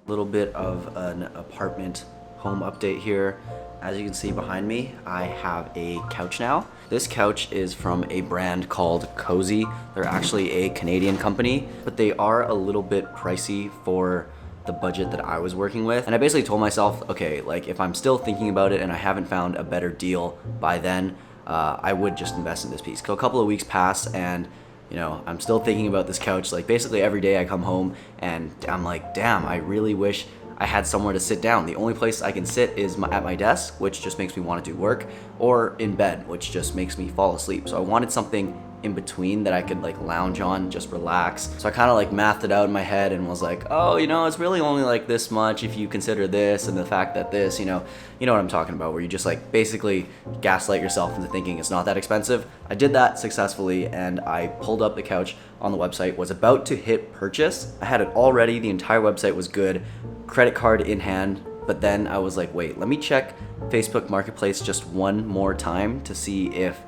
Little bit of an apartment home update here. As you can see behind me, I have a couch now. This couch is from a brand called Cozy. They're actually a Canadian company, but they are a little bit pricey for the budget that I was working with. And I basically told myself, okay, like if I'm still thinking about it and I haven't found a better deal by then, I would just invest in this piece. So a couple of weeks pass and I'm still thinking about this couch. Like basically every day I come home and I'm like, damn, I really wish I had somewhere to sit down. The only place I can sit is at my desk, which just makes me want to do work, or in bed, which just makes me fall asleep. So I wanted something in between that I could like lounge on, just relax. So I kind of like mathed it out in my head and was like, oh, it's really only like this much if you consider this and the fact that this, you know what I'm talking about, where you just like basically gaslight yourself into thinking it's not that expensive. I did that successfully and I pulled up the couch on the website, was about to hit purchase. I had it all ready, the entire website was good, credit card in hand, but then I was like, wait, let me check Facebook Marketplace just one more time to see if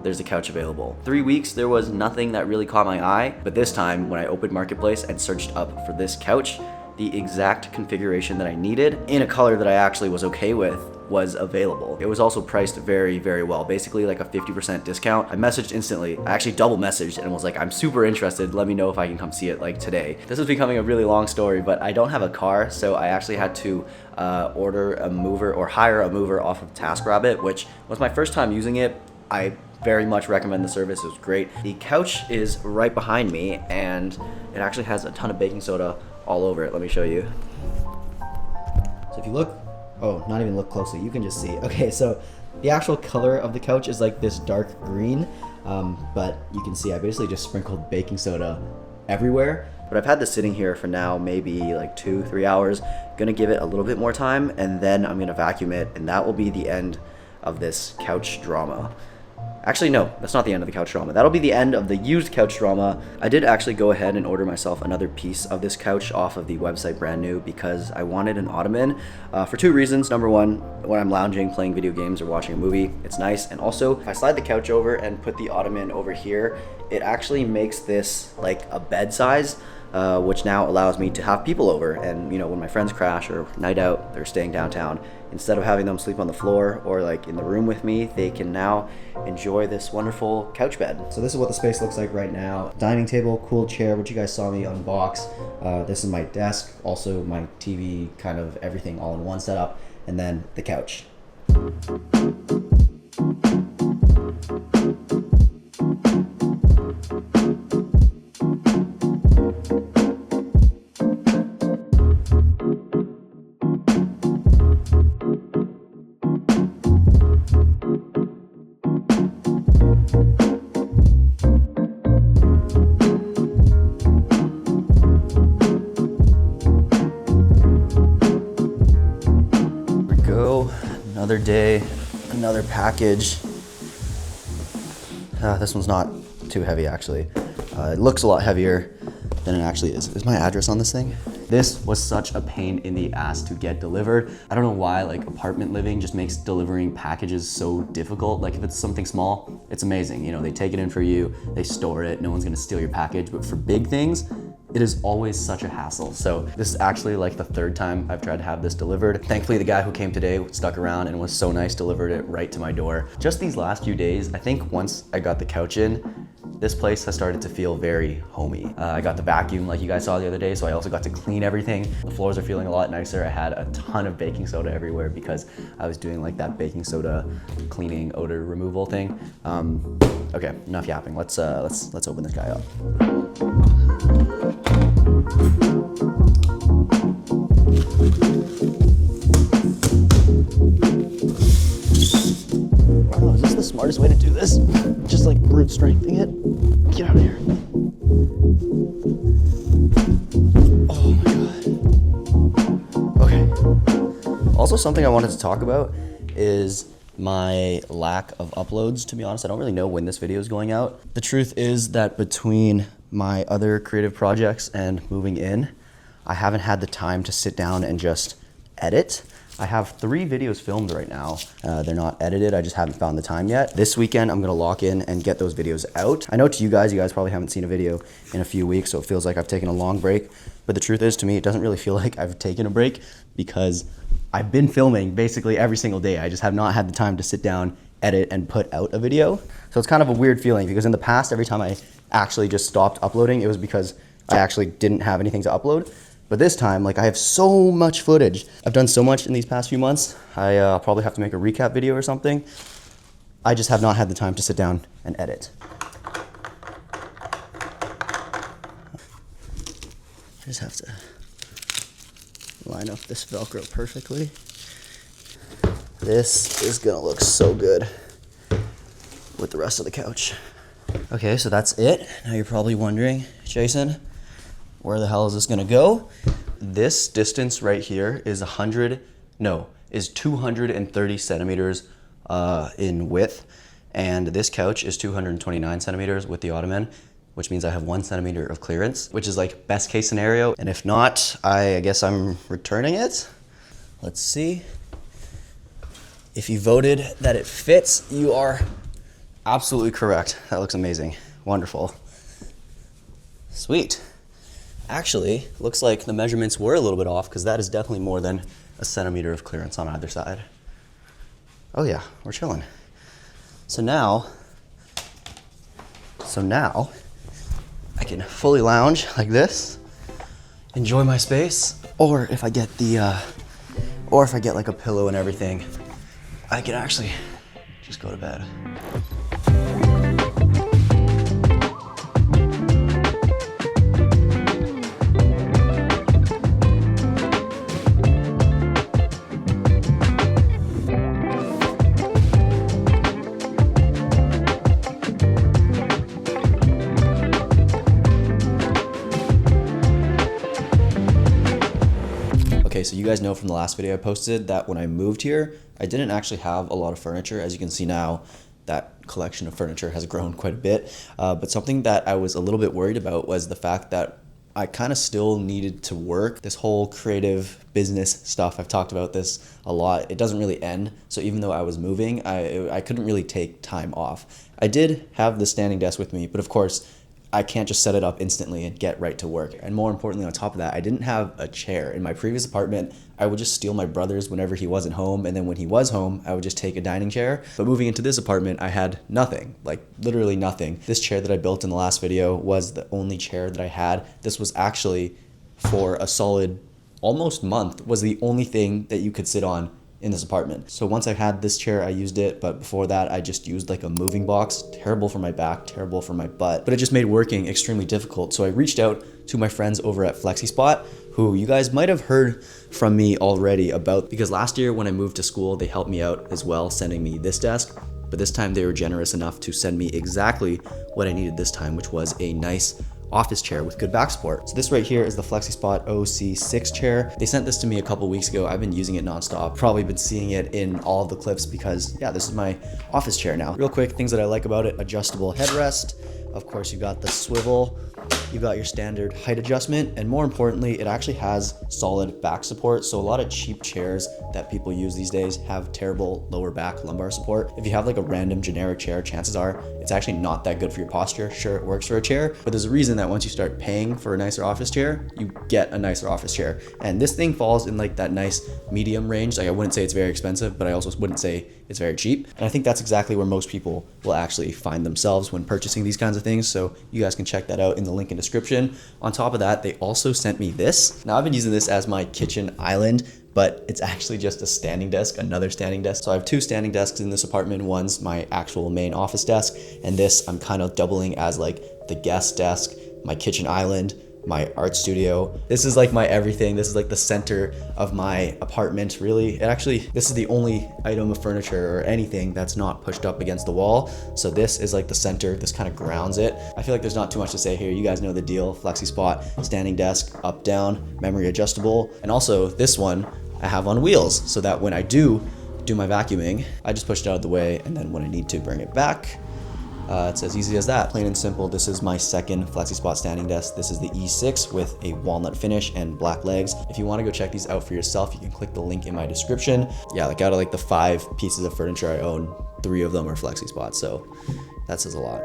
there's a couch available. 3 weeks, there was nothing that really caught my eye, but this time when I opened Marketplace and searched up for this couch, the exact configuration that I needed in a color that I actually was okay with was available. It was also priced very, very well, basically like a 50% discount. I messaged instantly. I actually double messaged and was like, I'm super interested. Let me know if I can come see it like today. This is becoming a really long story, but I don't have a car, so I actually had to order a mover or hire a mover off of TaskRabbit, which was my first time using it. I very much recommend the service. It was great. The couch is right behind me and it actually has a ton of baking soda all over it. Let me show you. So if you look, not even look closely, you can just see. Okay, so the actual color of the couch is like this dark green, but you can see I basically just sprinkled baking soda everywhere. But I've had this sitting here for now maybe like 2-3 hours. Gonna give it a little bit more time and then I'm gonna vacuum it, and that will be the end of this couch drama. Actually, no, that's not the end of the couch drama. That'll be the end of the used couch drama. I did actually go ahead and order myself another piece of this couch off of the website brand new because I wanted an ottoman for 2 reasons. Number one, when I'm lounging, playing video games or watching a movie, it's nice. And also, if I slide the couch over and put the ottoman over here, it actually makes this like a bed size, which now allows me to have people over. And when my friends crash or night out, they're staying downtown, instead of having them sleep on the floor or like in the room with me, they can now enjoy this wonderful couch bed. So this is what the space looks like right now. Dining table, cool chair, which you guys saw me unbox. This is my desk, also my TV, kind of everything all in one setup, and then the couch. Another day, another package. This one's not too heavy actually. It looks a lot heavier than it actually is. Is my address on this thing? This was such a pain in the ass to get delivered. I don't know why like apartment living just makes delivering packages so difficult. Like if it's something small, it's amazing. They take it in for you, they store it, no one's gonna steal your package. But for big things, it is always such a hassle. So this is actually like the 3rd time I've tried to have this delivered. Thankfully, the guy who came today stuck around and was so nice, delivered it right to my door. Just these last few days, I think once I got the couch in, this place has started to feel very homey. I got the vacuum like you guys saw the other day, so I also got to clean everything. The floors are feeling a lot nicer. I had a ton of baking soda everywhere because I was doing like that baking soda cleaning odor removal thing. Okay, enough yapping. Let's open this guy up. I don't know, is this the smartest way to do this? Just like brute strengthening it? Get out of here. Oh my god. Okay. Also, something I wanted to talk about is my lack of uploads. To be honest, I don't really know when this video is going out. The truth is that between my other creative projects and moving in, I haven't had the time to sit down and just edit. I have 3 videos filmed right now. They're not edited, I just haven't found the time yet. This weekend, I'm gonna lock in and get those videos out. I know to you guys probably haven't seen a video in a few weeks, so it feels like I've taken a long break. But the truth is, to me, it doesn't really feel like I've taken a break because I've been filming basically every single day. I just have not had the time to sit down, edit, and put out a video. So it's kind of a weird feeling because in the past, every time I actually just stopped uploading, it was because I actually didn't have anything to upload. But this time, like, I have so much footage. I've done so much in these past few months. I probably have to make a recap video or something. I just have not had the time to sit down and edit. I just have to line up this Velcro perfectly. This is gonna look so good with the rest of the couch. Okay, so that's it. Now you're probably wondering, Jason, where the hell is this gonna go? This distance right here is 230 centimeters in width, and this couch is 229 centimeters with the ottoman, which means I have 1 centimeter of clearance, which is like best case scenario. And if not, I guess I'm returning it. Let's see. If you voted that it fits, you are absolutely correct. That looks amazing. Wonderful. Sweet. Actually, looks like the measurements were a little bit off because that is definitely more than a centimeter of clearance on either side. Oh yeah, we're chilling. So now I can fully lounge like this, enjoy my space, or if I get like a pillow and everything, I can actually just go to bed. Okay, so you guys know from the last video I posted that when I moved here, I didn't actually have a lot of furniture. As you can see now, that collection of furniture has grown quite a bit. But something that I was a little bit worried about was the fact that I kind of still needed to work. This whole creative business stuff, I've talked about this a lot, it doesn't really end. So even though I was moving, I couldn't really take time off. I did have the standing desk with me, but of course, I can't just set it up instantly and get right to work. And more importantly, on top of that, I didn't have a chair. In my previous apartment, I would just steal my brother's whenever he wasn't home, and then when he was home, I would just take a dining chair. But moving into this apartment, I had nothing, like literally nothing. This chair that I built in the last video was the only chair that I had. This was actually, for a solid almost month, was the only thing that you could sit on in this apartment. So once I had this chair, I used it, but before that, I just used like a moving box. Terrible for my back, terrible for my butt, but it just made working extremely difficult. So I reached out to my friends over at FlexiSpot, who you guys might have heard from me already about, because last year when I moved to school, they helped me out as well, sending me this desk, but this time they were generous enough to send me exactly what I needed this time, which was a nice office chair with good back support. So this right here is the FlexiSpot OC6 chair. They sent this to me a couple weeks ago. I've been using it nonstop. Probably been seeing it in all of the clips because yeah, this is my office chair now. Real quick, things that I like about it: adjustable headrest. Of course, you got the swivel. You've got your standard height adjustment, and more importantly, it actually has solid back support. So a lot of cheap chairs that people use these days have terrible lower back lumbar support. If you have like a random generic chair, chances are it's actually not that good for your posture. Sure, it works for a chair, but there's a reason that once you start paying for a nicer office chair, you get a nicer office chair. And this thing falls in like that nice medium range. Like, I wouldn't say it's very expensive, but I also wouldn't say it's very cheap. And I think that's exactly where most people will actually find themselves when purchasing these kinds of things. So you guys can check that out in the link in description. On top of that, they also sent me this. Now I've been using this as my kitchen island, but it's actually just a standing desk, another standing desk. So I have 2 standing desks in this apartment. One's my actual main office desk, and this I'm kind of doubling as like the guest desk, my kitchen island, my art studio. This is like my everything. This is like the center of my apartment, really. This is the only item of furniture or anything that's not pushed up against the wall. So this is like the center. This kind of grounds it. I feel like there's not too much to say here. You guys know the deal. FlexiSpot, standing desk, up, down, memory adjustable. And also this one I have on wheels so that when I do my vacuuming, I just push it out of the way, and then when I need to bring it back, It's as easy as that, plain and simple. This is my second FlexiSpot standing desk. This is the E6 with a walnut finish and black legs. If you want to go check these out for yourself, you can click the link in my description. Yeah, like out of like the 5 pieces of furniture I own, 3 of them are FlexiSpot, so that says a lot.